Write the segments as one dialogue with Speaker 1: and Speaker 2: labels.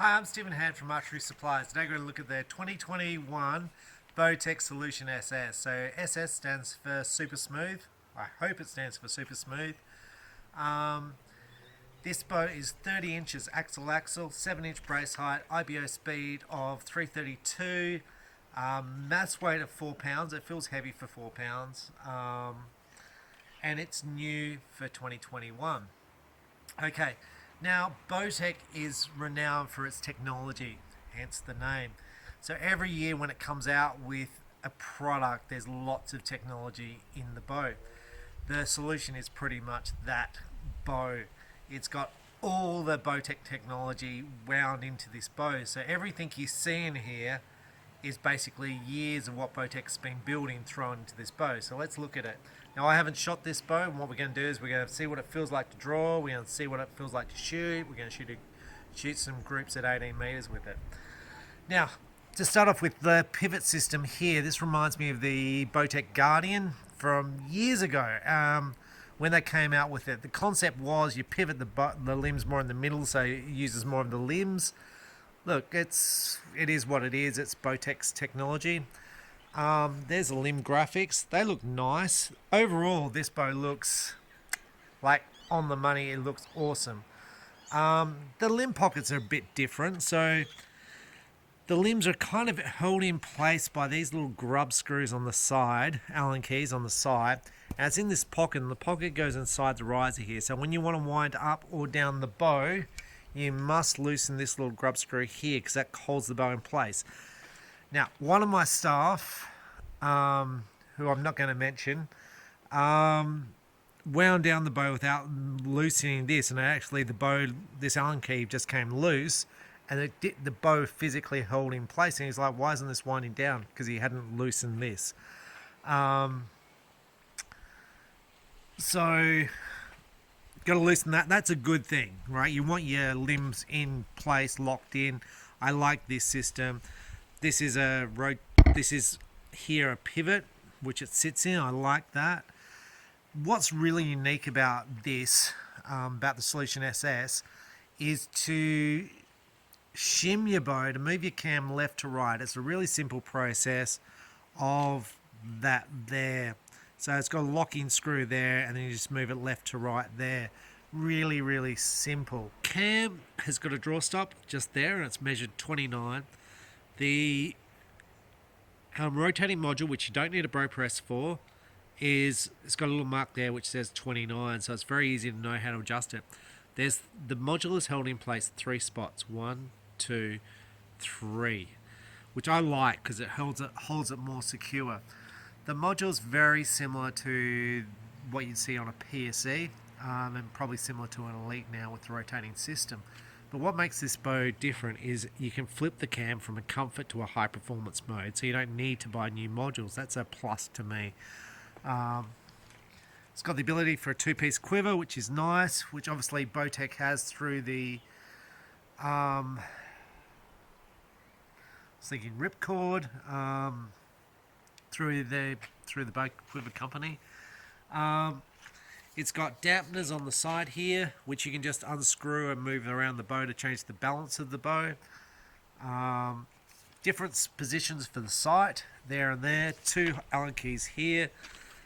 Speaker 1: Hi, I'm Stephen Hand from Archery Supplies. Today we're going to look at the 2021 Bowtech Solution SS. So SS stands for Super Smooth. I hope it stands for Super Smooth. This bow is 30 inches axle, 7-inch brace height, IBO speed of 332, mass weight of 4 pounds. It feels heavy for 4 pounds, and it's new for 2021. Okay, now Bowtech is renowned for its technology, hence the name. So every year when it comes out with a product, there's lots of technology in the bow. The solution is pretty much that bow. It's got all the Bowtech technology wound into this bow. So everything you see in here is basically years of what Bowtech's been building thrown into this bow. So let's look at it. Now I haven't shot this bow, and what we're going to do is we're going to see what it feels like to draw, we're going to see what it feels like to shoot, we're going to shoot some groups at 18 meters with it. Now, to start off with the pivot system here, this reminds me of the Bowtech Guardian from years ago when they came out with it. The concept was you pivot the limbs more in the middle, so it uses more of the limbs. Look, it is what it is. It's Bowtech's technology. There's the limb graphics. They look nice. Overall, this bow looks like on the money. It looks awesome. The limb pockets are a bit different. So the limbs are kind of held in place by these little grub screws on the side, Allen keys on the side. And it's in this pocket, and the pocket goes inside the riser here. So when you want to wind up or down the bow, you must loosen this little grub screw here because that holds the bow in place. Now, one of my staff, who I'm not going to mention, wound down the bow without loosening this, and actually this Allen key just came loose, and the bow physically held in place. And he's like, "Why isn't this winding down?" Because he hadn't loosened this. So, got to loosen that. That's a good thing, right? You want your limbs in place, locked in. I like this system. This is here a pivot which it sits in. I like that. What's really unique about this, about the Solution SS, is to shim your bow, to move your cam left to right. It's a really simple process of that there. So it's got a lock-in screw there, and then you just move it left to right there. Really, really simple. Cam has got a draw stop just there, and it's measured 29. The rotating module, which you don't need a bow press for, it's got a little mark there which says 29, so it's very easy to know how to adjust it. The module is held in place 3 spots, 1, 2, 3, which I like because it holds it more secure. The module is very similar to what you'd see on a PSE, and probably similar to an Elite now with the rotating system. But what makes this bow different is you can flip the cam from a comfort to a high performance mode, so you don't need to buy new modules. That's a plus to me. It's got the ability for a 2-piece quiver, which is nice, which obviously Bowtech has through the ripcord, through the bow quiver company. It's got dampeners on the side here, which you can just unscrew and move around the bow to change the balance of the bow. Different positions for the sight, there and there. 2 Allen keys here.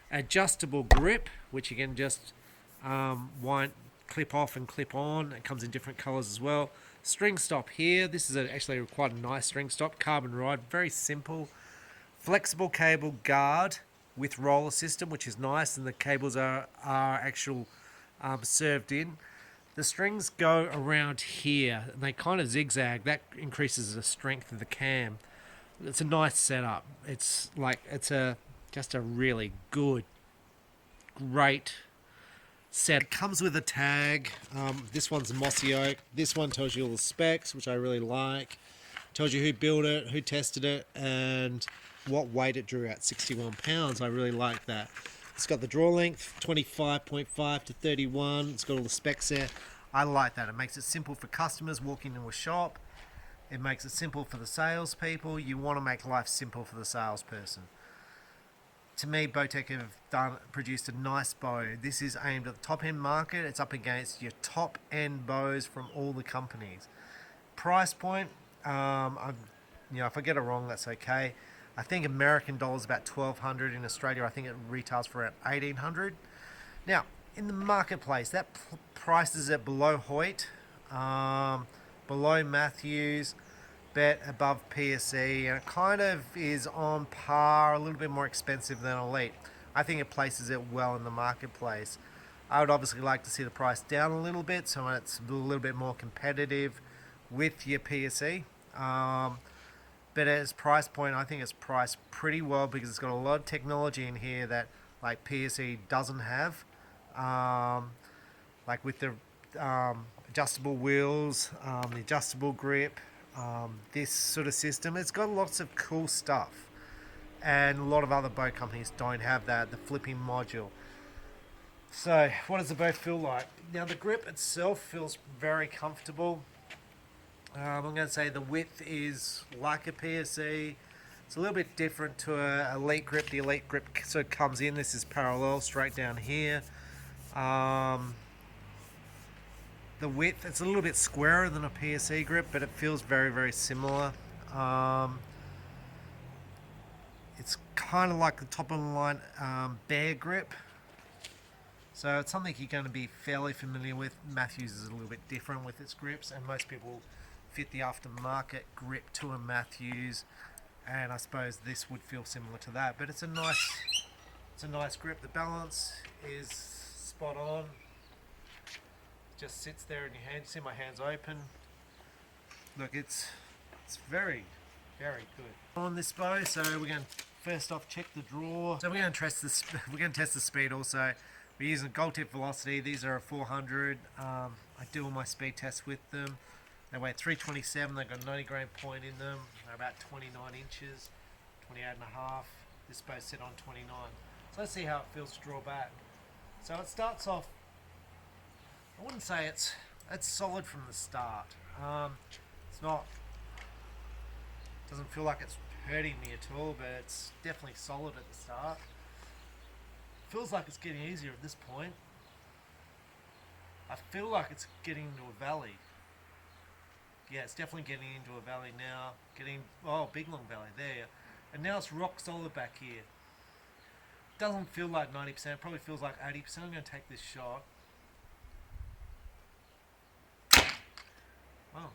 Speaker 1: Adjustable grip, which you can just clip off and clip on. It comes in different colors as well. String stop here. This is actually quite a nice string stop. Carbon rod, very simple. Flexible cable guard with roller system, which is nice, and the cables are actual served in. The strings go around here, and they kind of zigzag. That increases the strength of the cam. It's a nice setup. It's just a really great set. It comes with a tag. This one's mossy oak. This one tells you all the specs, which I really like. Tells you who built it, who tested it, and what weight it drew at, 61 pounds. I really like that. It's got the draw length, 25.5 to 31. It's got all the specs there. I like that. It makes it simple for customers walking into a shop. It makes it simple for the salespeople. You want to make life simple for the salesperson. To me, Bowtech have produced a nice bow. This is aimed at the top end market. It's up against your top end bows from all the companies. price point, if I get it wrong, that's okay. I think American dollars about 1,200. In Australia, I think it retails for around 1,800. Now, in the marketplace, that prices it below Hoyt, below Matthews, bet above PSE, and it kind of is on par, a little bit more expensive than Elite. I think it places it well in the marketplace. I would obviously like to see the price down a little bit, so it's a little bit more competitive with your PSE. But at its price point, I think it's priced pretty well because it's got a lot of technology in here that like PSE doesn't have. Like with the adjustable wheels, the adjustable grip, this sort of system. It's got lots of cool stuff. And a lot of other boat companies don't have that, the flipping module. So, what does the boat feel like? Now, the grip itself feels very comfortable. I'm going to say the width is like a PSE. It's a little bit different to a Elite grip. The Elite grip sort of comes in. This is parallel straight down here. The width, it's a little bit squarer than a PSE grip, but it feels very, very similar. It's kind of like the top of the line Bear grip. So it's something you're going to be fairly familiar with. Matthews is a little bit different with its grips, and most people fit the aftermarket grip to a Matthews, and I suppose this would feel similar to that. But it's a nice grip. The balance is spot on. It just sits there in your hand. You see my hands open. Look, it's very, very good on this bow. So we're going to first off check the draw. So we're going to test this. We're going to test the speed also. We're using gold tip velocity. These are a 400. I do all my speed tests with them. They weigh 327. They've got a 90 grain point in them. They're about 29 inches, 28 and a half. This bow's set on 29. So let's see how it feels to draw back. So it starts off, I wouldn't say it's solid from the start. It's not, doesn't feel like it's hurting me at all, but it's definitely solid at the start. Feels like it's getting easier at this point. I feel like it's getting into a valley. Yeah, it's definitely getting into a valley now. Big long valley there. And now it's rock solid back here. Doesn't feel like 90%, it probably feels like 80%. I'm going to take this shot. Oh.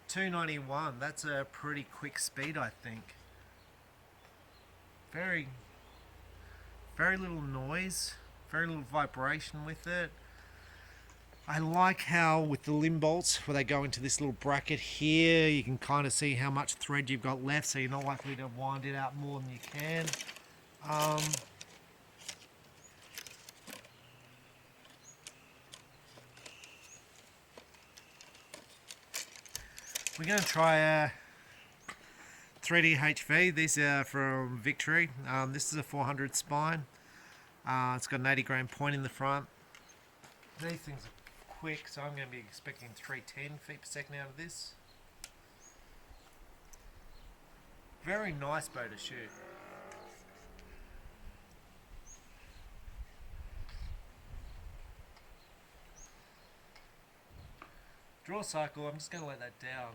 Speaker 1: 291, that's a pretty quick speed, I think. Very little noise, very little vibration with it. I like how with the limb bolts, where they go into this little bracket here, you can kind of see how much thread you've got left, so you're not likely to wind it out more than you can. We're going to try a 3D HV. These are from Victory. This is a 400 spine. It's got an 80 grain point in the front. These things are quick, so I'm going to be expecting 310 feet per second out of this. Very nice bow to shoot. Draw cycle, I'm just going to let that down.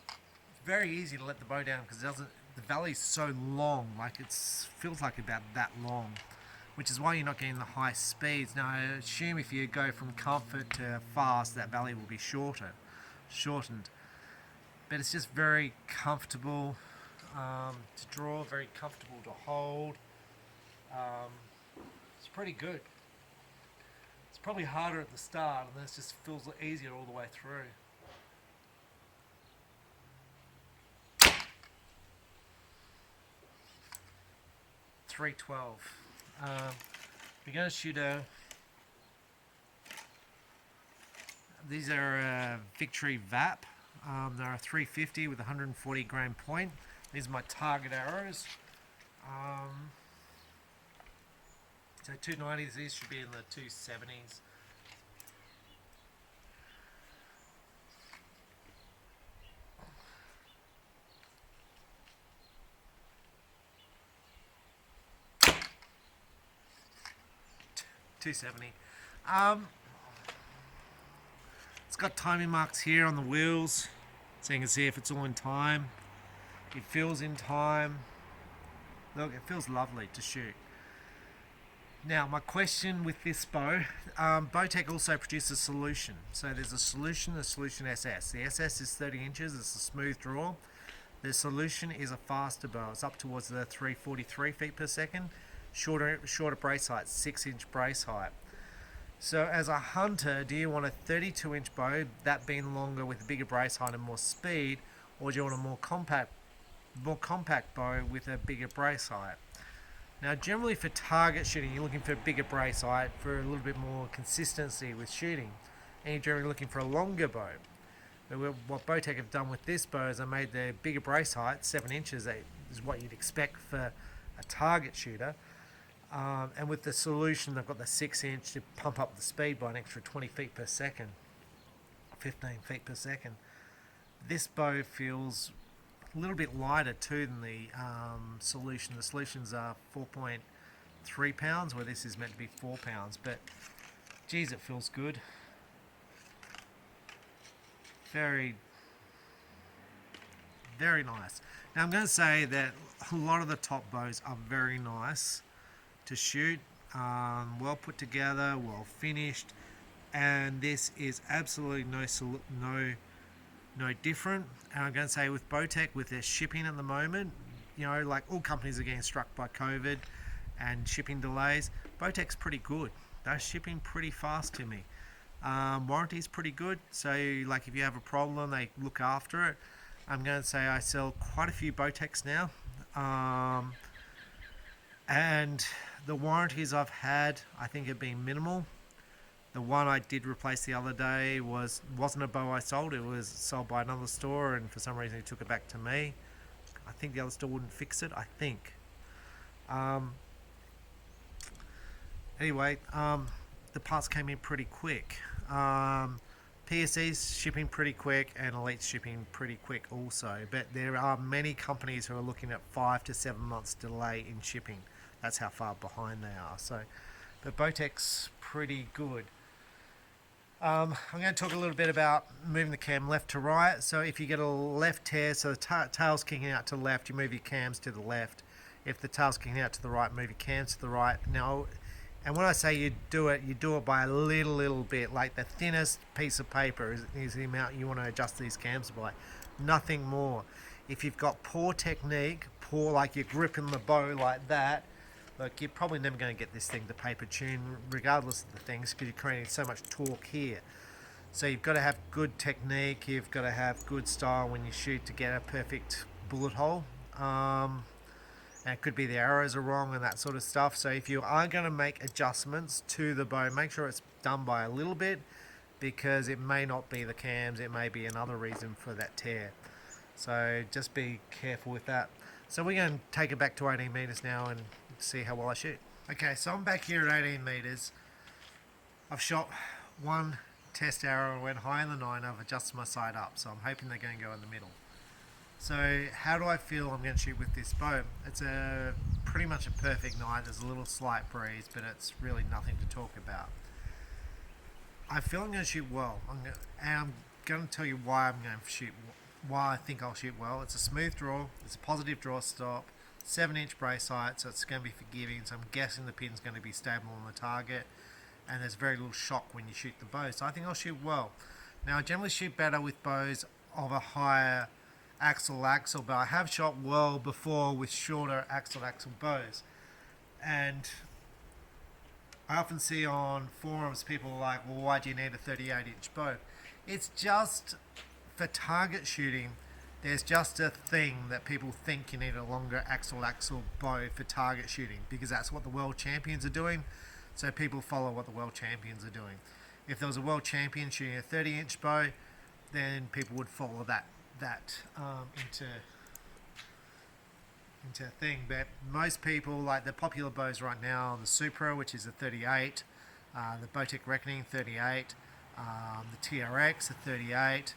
Speaker 1: It's very easy to let the bow down because the valley's so long, like it feels like about that long, which is why you're not getting the high speeds. Now I assume if you go from comfort to fast, that valley will be shortened. But it's just very comfortable to draw, very comfortable to hold. It's pretty good. It's probably harder at the start, and then it just feels easier all the way through. .312. We're going to shoot these are Victory VAP. They're a 350 with 140 grain point. These are my target arrows. So 290s, these should be in the 270s. It's got timing marks here on the wheels, so you can see if it's all in time. It feels in time. Look, it feels lovely to shoot. Now, my question with this bow, Bowtech also produces a solution. So there's a Solution SS. The SS is 30 inches, it's a smooth draw. The Solution is a faster bow. It's up towards the 343 feet per second. Shorter brace height, 6-inch brace height. So as a hunter, do you want a 32-inch bow, that being longer with a bigger brace height and more speed, or do you want a more compact bow with a bigger brace height? Now, generally for target shooting, you're looking for a bigger brace height for a little bit more consistency with shooting, and you're generally looking for a longer bow. But what Bowtech have done with this bow is they made the bigger brace height, 7 inches, is what you'd expect for a target shooter. And with the Solution, they've got the 6-inch to pump up the speed by an extra 20 feet per second, 15 feet per second. This bow feels a little bit lighter too than the Solution. The Solutions are 4.3 pounds, where this is meant to be 4 pounds. But geez, it feels good. Very, very nice. Now I'm going to say that a lot of the top bows are very nice to shoot, well put together, well finished, and this is absolutely no different. And I'm going to say with Bowtech, with their shipping at the moment, you know, like all companies are getting struck by COVID and shipping delays, Bowtech's pretty good. They're shipping pretty fast to me. Warranty's pretty good, so like if you have a problem, they look after it. I'm going to say I sell quite a few Bowtechs now, and the warranties I've had, I think, have been minimal. The one I did replace the other day wasn't a bow I sold. It was sold by another store, and for some reason he took it back to me. I think the other store wouldn't fix it, I think. Anyway, the parts came in pretty quick. PSE's shipping pretty quick, and Elite's shipping pretty quick also. But there are many companies who are looking at 5 to 7 months delay in shipping. That's how far behind they are. So, but Bowtech's pretty good. I'm going to talk a little bit about moving the cam left to right. So if you get a left tear, so the tail's kicking out to the left, you move your cams to the left. If the tail's kicking out to the right, move your cams to the right. Now, and when I say you do it by a little bit. Like the thinnest piece of paper is the amount you want to adjust these cams by. Nothing more. If you've got poor technique, like you're gripping the bow like that, look, you're probably never going to get this thing to paper tune regardless of the things, because you're creating so much torque here. So you've got to have good technique, you've got to have good style when you shoot to get a perfect bullet hole. And it could be the arrows are wrong and that sort of stuff. So if you are going to make adjustments to the bow, make sure it's done by a little bit, because it may not be the cams, it may be another reason for that tear. So just be careful with that. So we're going to take it back to 18 meters now and see how well I shoot. Okay, so I'm back here at 18 meters. I've shot one test arrow and went high in the 9. I've adjusted my sight up, so I'm hoping they're going to go in the middle. So how do I feel I'm going to shoot with this bow? It's pretty much a perfect night. There's a little slight breeze, but it's really nothing to talk about. I feel I'm going to shoot well, and I'm going to tell you why why I think I'll shoot well. It's a smooth draw, it's a positive draw stop, 7-inch brace height, so it's going to be forgiving, so I'm guessing the pin's going to be stable on the target, and there's very little shock when you shoot the bow, so I think I'll shoot well. Now I generally shoot better with bows of a higher axle, but I have shot well before with shorter axle bows, and I often see on forums people are like, well, why do you need a 38-inch bow? It's just for target shooting. There's just a thing that people think you need a longer axle bow for target shooting, because that's what the world champions are doing, so people follow what the world champions are doing. If there was a world champion shooting a 30-inch bow, then people would follow that into a thing. But most people, like the popular bows right now, the Supra, which is a 38, the Bowtech Reckoning 38, the TRX a 38,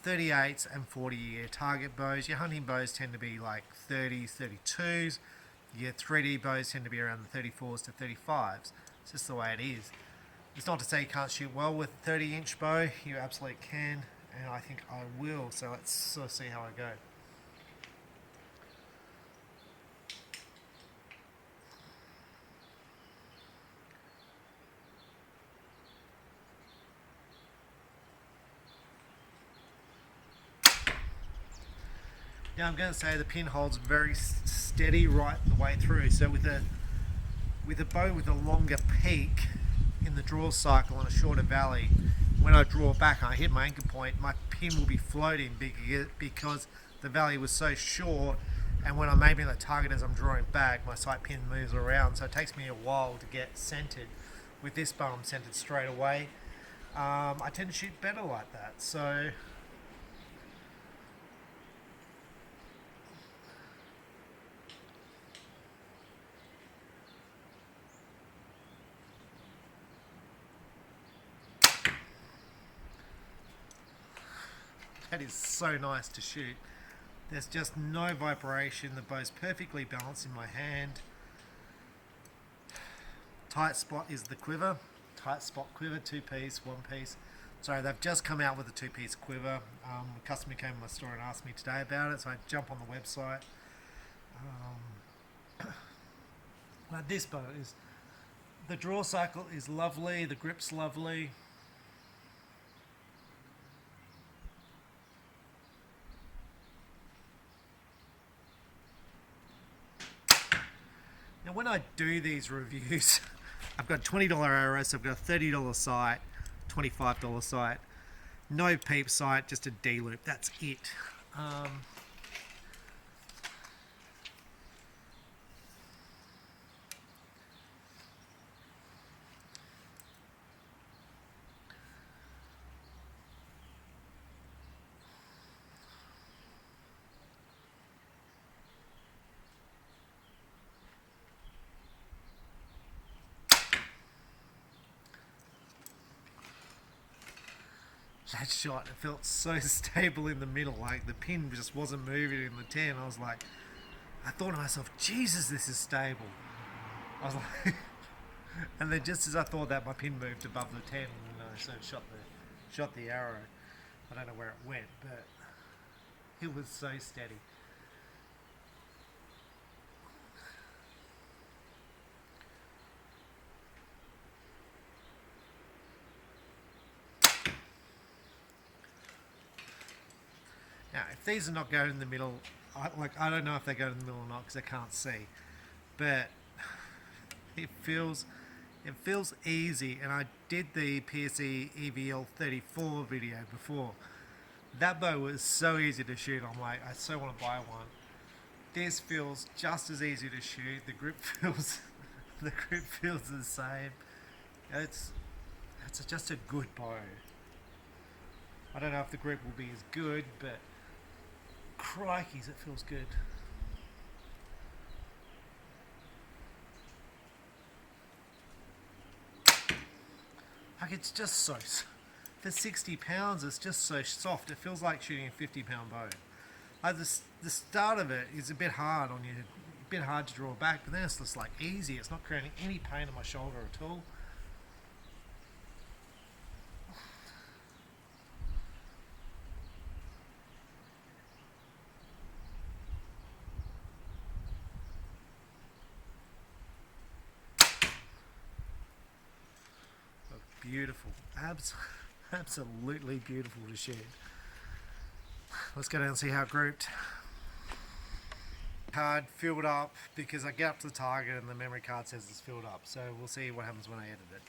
Speaker 1: 38s and 40-year target bows. Your hunting bows tend to be like 30s, 32s. Your 3D bows tend to be around the 34s to 35s. It's just the way it is. It's not to say you can't shoot well with a 30-inch bow. You absolutely can, and I think I will. So let's sort of see how I go. Now I'm going to say the pin holds very steady right the way through. So with a bow with a longer peak in the draw cycle and a shorter valley, when I draw back and I hit my anchor point, my pin will be floating because the valley was so short, and when I'm aiming the target as I'm drawing back, my sight pin moves around, so it takes me a while to get centered. With this bow I'm centered straight away. I tend to shoot better like that. So that is so nice to shoot. There's just no vibration. The bow's perfectly balanced in my hand. Tight spot is the quiver. Tight spot quiver, 2-piece, 1-piece. Sorry, they've just come out with a 2-piece quiver. A customer came to my store and asked me today about it, so I jump on the website. Like this bow is, the draw cycle is lovely, the grip's lovely. Now when I do these reviews, I've got $20 arrows, so I've got a $30 sight, $25 sight, no peep sight, just a D-loop, that's it. That shot, it felt so stable in the middle, like the pin just wasn't moving in the 10. I was like, I thought to myself, Jesus, this is stable. I was like, and then just as I thought that, my pin moved above the 10, and so shot the arrow. I don't know where it went, but it was so steady. Now, if these are not going in the middle, I don't know if they go in the middle or not because I can't see, but it feels easy. And I did the PSE EVL 34 video before. That bow was so easy to shoot. I'm like, I so want to buy one. This feels just as easy to shoot. The grip feels the same. It's just a good bow. I don't know if the grip will be as good, but crikeys, it feels good. Like it's just so, for 60 pounds, it's just so soft. It feels like shooting a 50-pound bow. Like the start of it is a bit hard on you, a bit hard to draw back, but then it's just like easy. It's not creating any pain on my shoulder at all. Beautiful, absolutely beautiful to shoot. Let's go down and see how it grouped. Card filled up because I get up to the target and the memory card says it's filled up, so we'll see what happens when I edit it.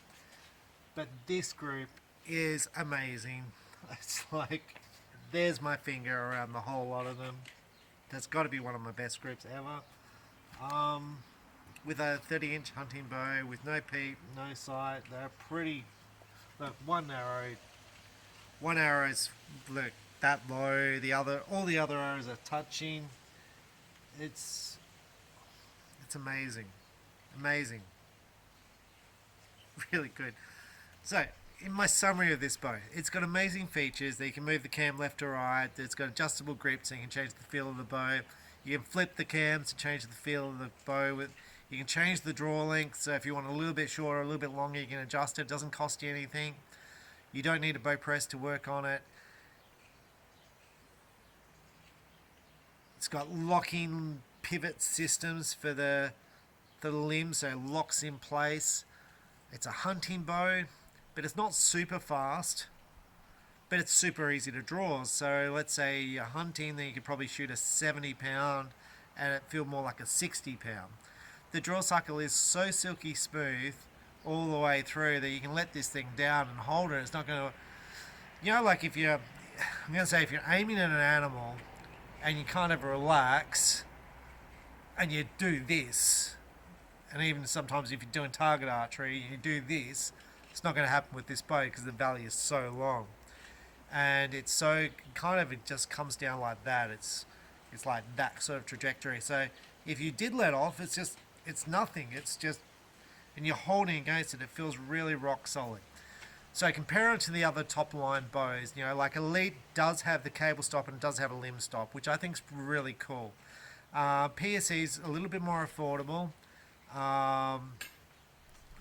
Speaker 1: But this group is amazing. It's like there's my finger around the whole lot of them. That's got to be one of my best groups ever. With a 30-inch hunting bow with no peep, no sight, they're pretty. Look, one arrow's look that low. All the other arrows are touching. It's amazing, really good. So, in my summary of this bow, it's got amazing features. That you can move the cam left or right. It's got adjustable grip, so you can change the feel of the bow. You can flip the cams to change the feel of the bow. You can change the draw length, so if you want a little bit shorter, a little bit longer, you can adjust it. It doesn't cost you anything. You don't need a bow press to work on it. It's got locking pivot systems for the limb, so it locks in place. It's a hunting bow, but it's not super fast, but it's super easy to draw. So let's say you're hunting, then you could probably shoot a 70 pound and it feel more like a 60 pound. The draw cycle is so silky smooth all the way through that you can let this thing down and hold it. It's not going to, like if you're, I'm going to say if you're aiming at an animal and you kind of relax and you do this, and even sometimes if you're doing target archery and you do this, it's not going to happen with this bow because the valley is so long. And it's so kind of, it just comes down like that. It's like that sort of trajectory. So if you did let off, it's nothing. It's just, and you're holding against it, it feels really rock solid. So compare it to the other top line bows. Like Elite does have the cable stop and does have a limb stop, which I think is really cool. PSE's a little bit more affordable,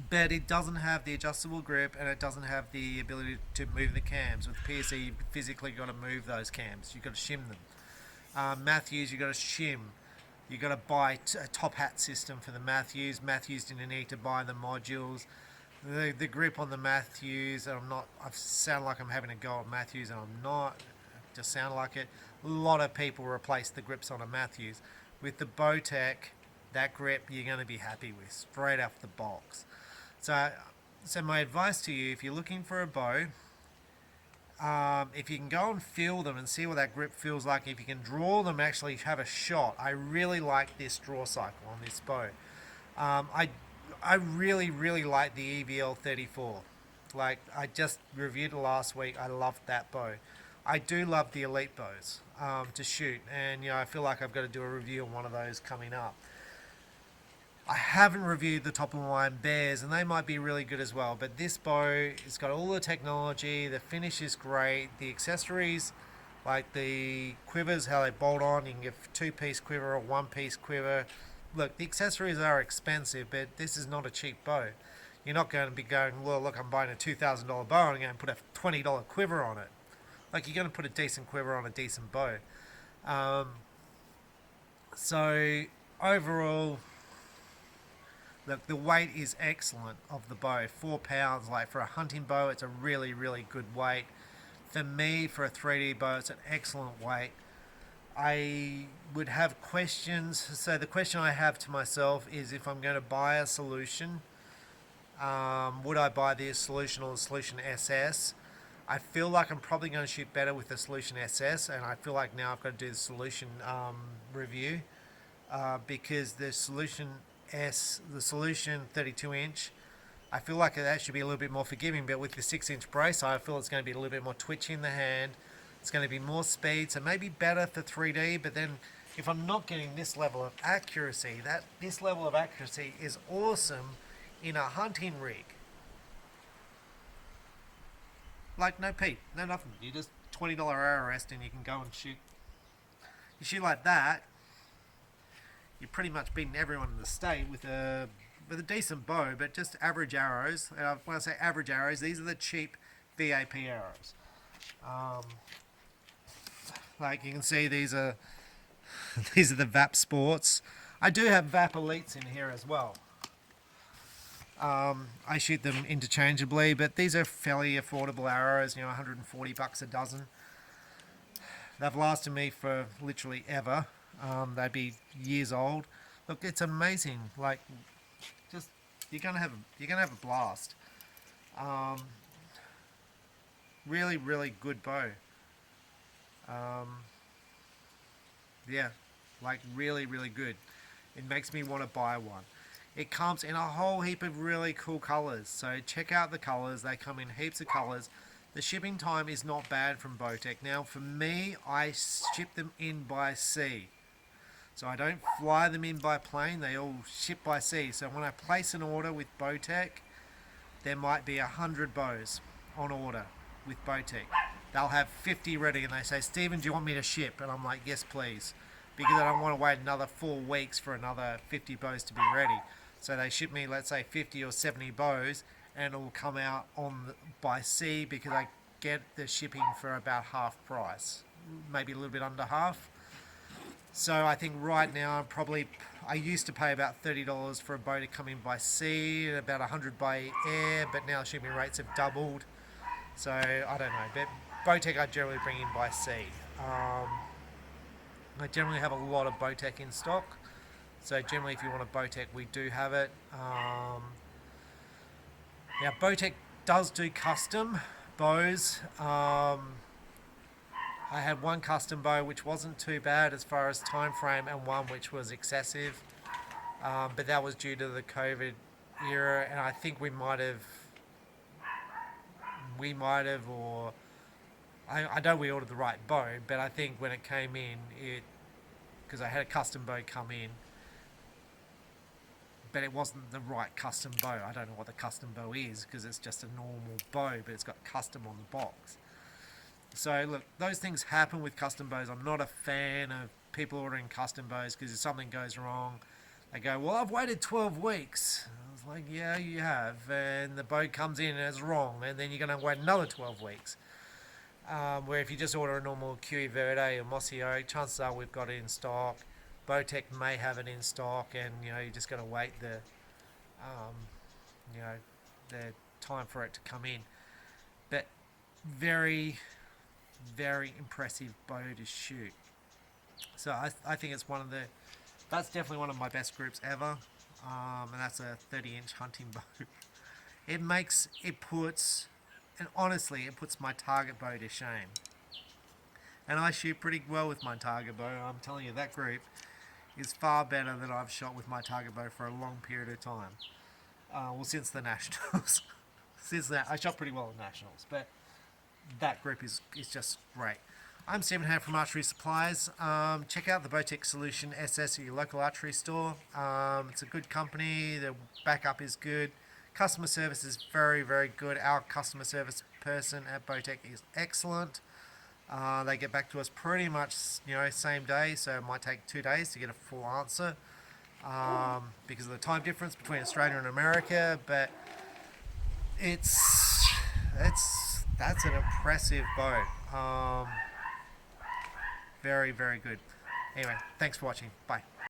Speaker 1: but it doesn't have the adjustable grip and it doesn't have the ability to move the cams. With PSE, you've physically got to move those cams. You've got to shim them. Matthews, you've got to shim. You've got to buy a top hat system for the Matthews. Matthews didn't need to buy the modules. The grip on the Matthews, and I sound like I'm having a go at Matthews, and I'm not. I just sound like it. A lot of people replace the grips on a Matthews. With the Bowtech, that grip you're going to be happy with, straight off the box. So my advice to you, if you're looking for a bow, if you can go and feel them and see what that grip feels like, if you can draw them, actually have a shot. I really like this draw cycle on this bow. I really, really like the EVL 34. Like, I just reviewed it last week. I loved that bow. I do love the Elite bows to shoot, and I feel like I've got to do a review on one of those coming up. I haven't reviewed the top of the line Bears, and they might be really good as well, but this bow, it's got all the technology, the finish is great, the accessories, like the quivers, how they bolt on, you can get a 2-piece quiver or 1-piece quiver. Look, the accessories are expensive, but this is not a cheap bow. You're not going to be going, well, look, I'm buying a $2,000 bow and I'm going to put a $20 quiver on it. Like, you're going to put a decent quiver on a decent bow. So, overall, look, the weight is excellent of the bow. 4 pounds, like for a hunting bow, it's a really, really good weight. For me, for a 3D bow, it's an excellent weight. I would have questions. So the question I have to myself is, if I'm going to buy a Solution, would I buy the Solution or the Solution SS? I feel like I'm probably going to shoot better with the Solution SS, and I feel like now I've got to do the Solution review because the Solution the Solution 32-inch, I feel like that should be a little bit more forgiving, but with the 6-inch brace, I feel it's going to be a little bit more twitchy in the hand. It's going to be more speed, so maybe better for 3D, but then if I'm not getting this level of accuracy, this level of accuracy is awesome in a hunting rig. Like, no peep, no nothing. You just $20 arrow rest and you can go and shoot. You shoot like that, you're pretty much beating everyone in the state with a decent bow, but just average arrows. When I say average arrows, these are the cheap VAP arrows. Like you can see, these are the VAP Sports. I do have VAP Elites in here as well. I shoot them interchangeably, but these are fairly affordable arrows. $140 a dozen. They've lasted me for literally ever. They'd be years old. Look, it's amazing. Like, just you're gonna have a blast. Really, really good bow. Yeah, like really, really good. It makes me want to buy one. It comes in a whole heap of really cool colors. So check out the colors. They come in heaps of colors. The shipping time is not bad from Bowtech. Now, for me, I ship them in by sea. So I don't fly them in by plane, they all ship by sea. So when I place an order with Bowtech, there might be 100 bows on order with Bowtech. They'll have 50 ready and they say, Stephen, do you want me to ship? And I'm like, yes, please. because I don't want to wait another 4 weeks for another 50 bows to be ready. So they ship me, let's say, 50 or 70 bows, and it will come out by sea because I get the shipping for about half price, maybe a little bit under half. So I think right now I used to pay about $30 for a bow to come in by sea, and about $100 by air, but now shipping rates have doubled. So I don't know, but Bowtech I generally bring in by sea. I generally have a lot of Bowtech in stock. So generally if you want a Bowtech, we do have it. Now Bowtech does do custom bows. I had one custom bow which wasn't too bad as far as time frame, and one which was excessive, but that was due to the COVID era, and I think we might have, or I know we ordered the right bow, but I think when it came in, because I had a custom bow come in, but it wasn't the right custom bow. I don't know what the custom bow is, because it's just a normal bow, but it's got custom on the box. So look, those things happen with custom bows. I'm not a fan of people ordering custom bows, because if something goes wrong, they go, well, I've waited 12 weeks. I was like, yeah, you have. And the bow comes in and it's wrong, and then you're going to wait another 12 weeks. Where if you just order a normal Quiver or Mossy Oak, chances are we've got it in stock. Bowtech may have it in stock, and you just got to wait the time for it to come in. But very, very impressive bow to shoot. So I think it's that's definitely one of my best groups ever, and that's a 30-inch hunting bow. And honestly, it puts my target bow to shame. And I shoot pretty well with my target bow. I'm telling you, that group is far better than I've shot with my target bow for a long period of time. Since the Nationals. Since that, I shot pretty well at Nationals, but that group is just great. I'm Stephen Hand from Archery Supplies. Check out the Bowtech Solution SS at your local archery store. It's a good company. The backup is good. Customer service is very, very good. Our customer service person at Bowtech is excellent. They get back to us pretty much, same day, so it might take 2 days to get a full answer because of the time difference between Australia and America. But that's an impressive bow. Very, very good. Anyway, thanks for watching. Bye.